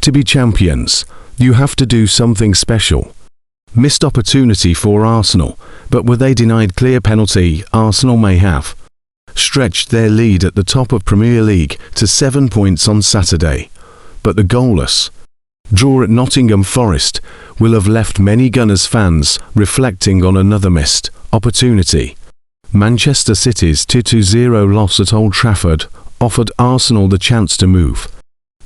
To be champions, you have to do something special. Missed opportunity for Arsenal, but were they denied clear penalty? Arsenal may have stretched their lead at the top of Premier League to 7 points on Saturday, but the goalless draw at Nottingham Forest will have left many Gunners fans reflecting on another missed opportunity. Manchester City's 2-0 loss at Old Trafford offered Arsenal the chance to move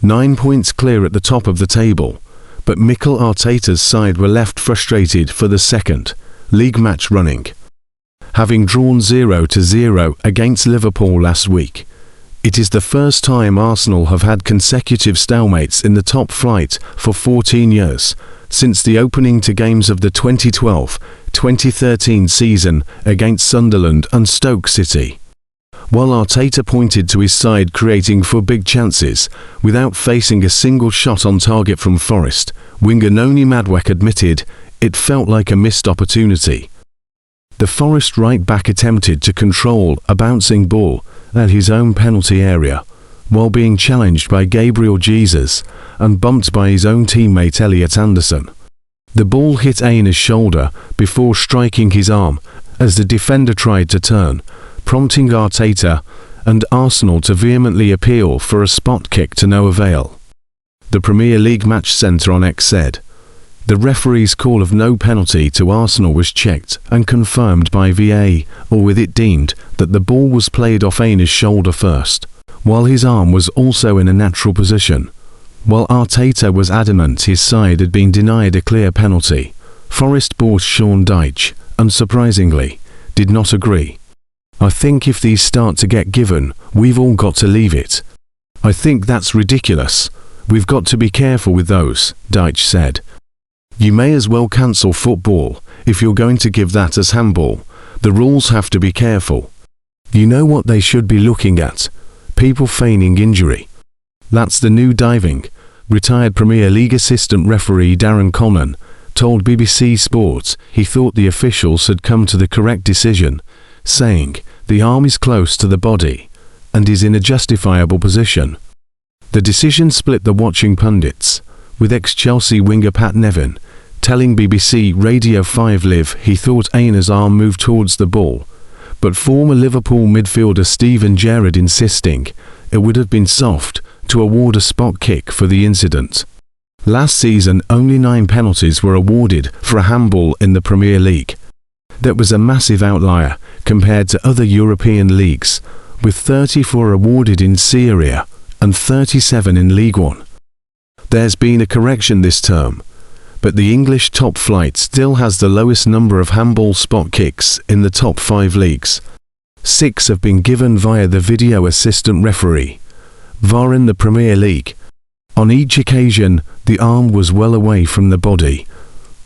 9 points clear at the top of the table, but Mikel Arteta's side were left frustrated for the second league match running. Having drawn 0-0 against Liverpool last week, it is the first time Arsenal have had consecutive stalemates in the top flight for 14 years, since the opening to games of the 2012-2013 season against Sunderland and Stoke City. While Arteta pointed to his side creating 4 big chances without facing a single shot on target from Forest, winger Noni Madueke admitted it felt like a missed opportunity. The Forest right-back attempted to control a bouncing ball at his own penalty area, while being challenged by Gabriel Jesus and bumped by his own teammate Elliot Anderson. The ball hit Aina's shoulder before striking his arm as the defender tried to turn, prompting Arteta and Arsenal to vehemently appeal for a spot kick to no avail. The Premier League Match Centre on X said, "The referee's call of no penalty to Arsenal was checked and confirmed by VAR, with it deemed that the ball was played off Aina's shoulder first, while his arm was also in a natural position." While Arteta was adamant his side had been denied a clear penalty, Forest boss Sean Dyche, unsurprisingly, did not agree. "I think if these start to get given, we've all got to leave it. I think that's ridiculous. We've got to be careful with those," Dyche said. "You may as well cancel football if you're going to give that as handball. The rules have to be careful. You know what they should be looking at? People feigning injury. That's the new diving," retired Premier League assistant referee Darren Connan told BBC Sport he thought the officials had come to the correct decision, saying the arm is close to the body and is in a justifiable position. The decision split the watching pundits, with ex-Chelsea winger Pat Nevin telling BBC Radio 5 Live he thought Aina's arm moved towards the ball, but former Liverpool midfielder Steven Gerrard insisting it would have been soft to award a spot kick for the incident. Last season only 9 penalties were awarded for a handball in the Premier League. That was a massive outlier compared to other European leagues, with 34 awarded in Serie A and 37 in League One. There's been a correction this term, but the English top flight still has the lowest number of handball spot kicks in the top 5 leagues. 6 have been given via the video assistant referee, VAR, in the Premier League. On each occasion, the arm was well away from the body,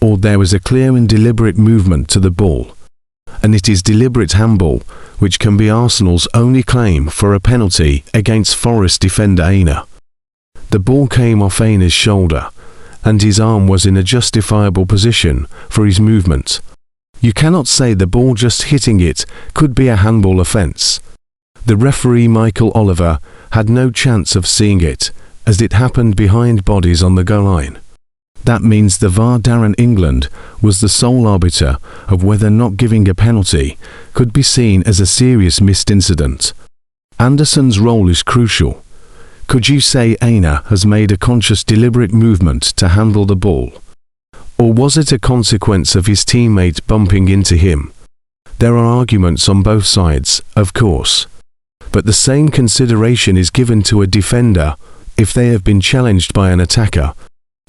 or there was a clear and deliberate movement to the ball. And it is deliberate handball, which can be Arsenal's only claim for a penalty against Forest defender Aina. The ball came off Aina's shoulder, and his arm was in a justifiable position for his movement. You cannot say the ball just hitting it could be a handball offence. The referee Michael Oliver had no chance of seeing it, as it happened behind bodies on the goal line. That means the VAR Darren England was the sole arbiter of whether not giving a penalty could be seen as a serious missed incident. Anderson's role is crucial. Could you say Aina has made a conscious deliberate movement to handle the ball? Or was it a consequence of his teammate bumping into him? There are arguments on both sides, of course. But the same consideration is given to a defender if they have been challenged by an attacker.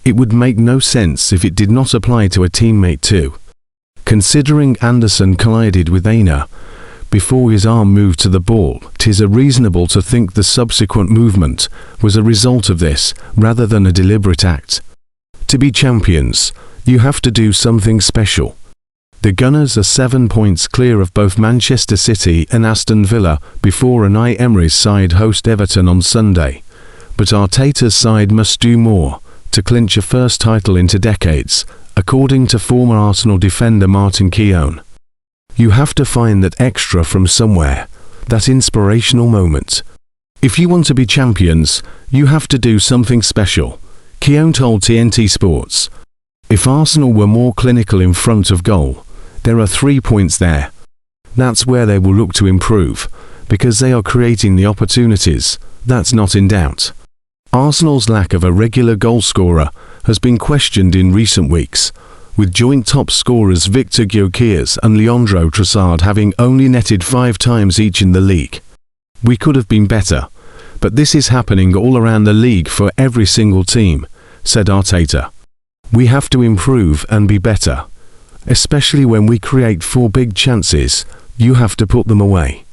It would make no sense if it did not apply to a teammate too. Considering Anderson collided with Aina before his arm moved to the ball, 'tis reasonable to think the subsequent movement was a result of this rather than a deliberate act. To be champions, you have to do something special. The Gunners are 7 points clear of both Manchester City and Aston Villa before Unai Emery's side host Everton on Sunday, but Arteta's side must do more to clinch a first title into decades, according to former Arsenal defender Martin Keown. You have to find that extra from somewhere, that inspirational moment. If you want to be champions, you have to do something special. Keown told TNT Sports, "If Arsenal were more clinical in front of goal, there are 3 points there. That's where they will look to improve, because they are creating the opportunities, that's not in doubt." Arsenal's lack of a regular goalscorer has been questioned in recent weeks, with joint top scorers Victor Gyökeres and Leandro Trossard having only netted 5 times each in the league. "We could have been better, but this is happening all around the league for every single team," said Arteta. "We have to improve and be better. Especially when we create 4 big chances, you have to put them away."